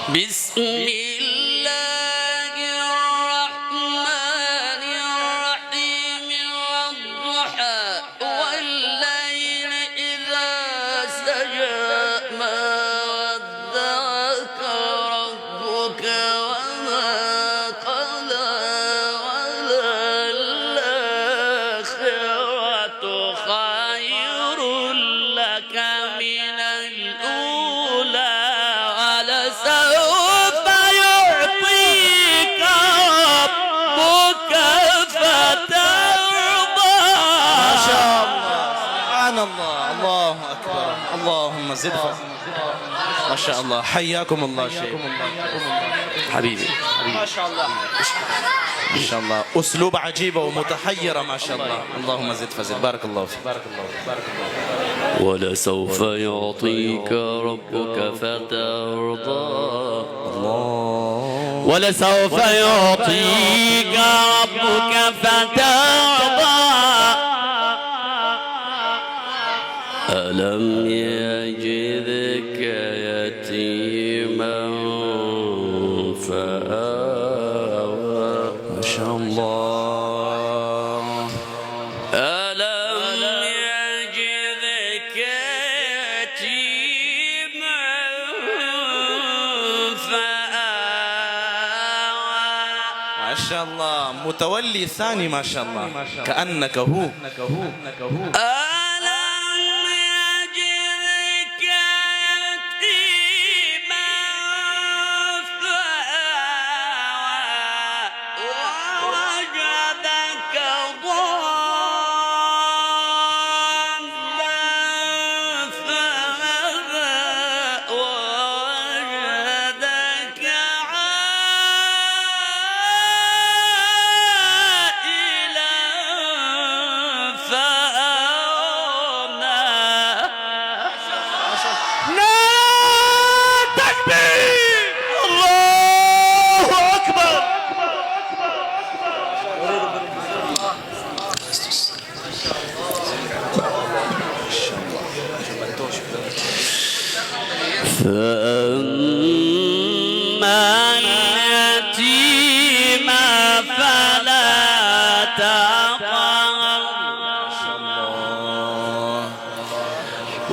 بسم الله الرحمن الرحيم والضحى والليل إذا سجى ما ودعك ربك وما قلى وللآخرة خير لك من الأولى ولسوف يعطيك ربك فترضى. ما شاء الله، سبحان الله، الله أكبر، اللهم زد ما شاء الله. حياكم الله شيخ حبيبي ما شاء الله، ما شاء الله، أسلوب عجيبة ومتحيرة ما شاء الله. اللهم زد فزد، بارك الله فيك، بارك الله فيك، بارك الله فيك. ولسوف يعطيك ربك فترضى. ولسوف يعطيك ربك فترضى. ألم يجدك يتيما فآوى. ما شاء الله. ألم يجدك يتيما فآوى. ما شاء الله، متولي ثاني ما شاء الله، كأنك هو. ألم يجدك يتيما فآوى ووجدك ضالا فهدى ووجدك عائلا فأغنى. نار تكبير، الله أكبر. فأما اليتيم فلا تقهر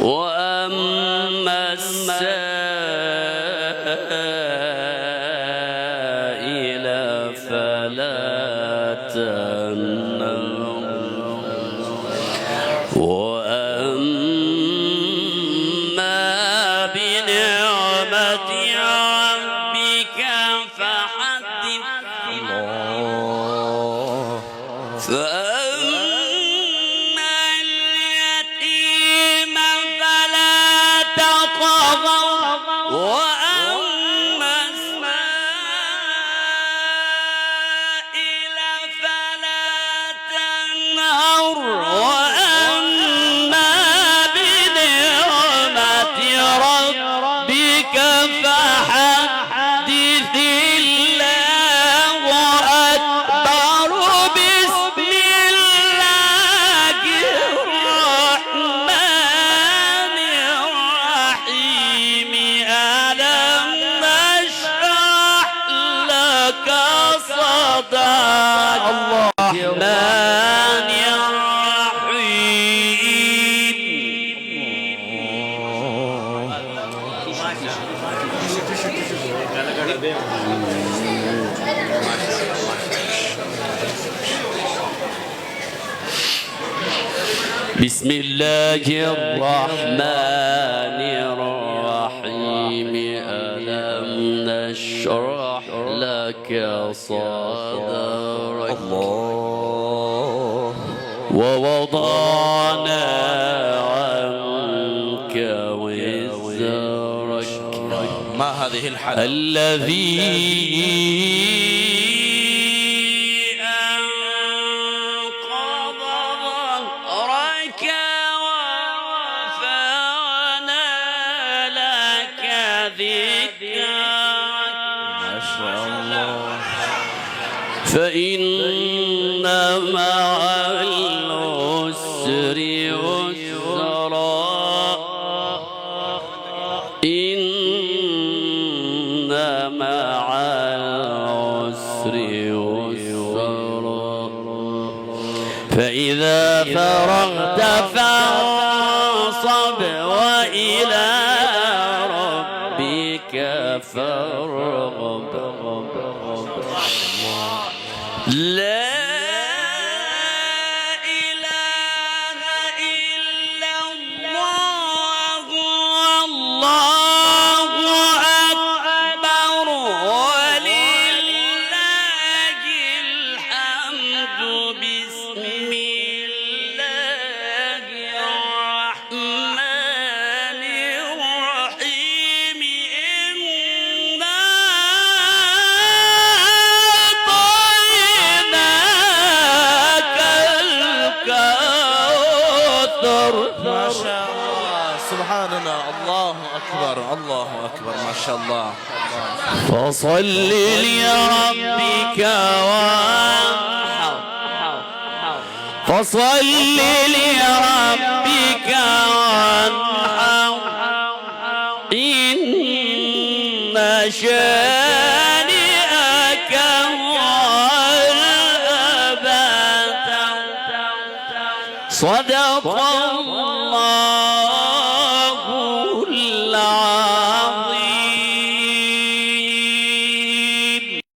وأما السائل فلا تنهر وأما بنعمة ربك فحدث. فأما اليتيم فلا تقهر وأما السائل فلا تنهر وأما بنعمة ربك فحدث. الله أكبر. بسم الله الرحمن الرحيم. ألم نشرح لك صدرك. الرحمن بسم الله الرحمن الرحيم. ألم نشرح لك صدرك ووضعنا عنك وزرك ما هذه الحالة؟ الذي فإن مع العسر يسرا إن مع العسر يسرا فإذا فرغت فانصب وإلى ربك فارغب لا ما شاء الله سبحاننا الله أكبر الله أكبر ما شاء الله فصل لربك وانحر فصل لربك وانحر إن شانئك هو الأبتر صدق الله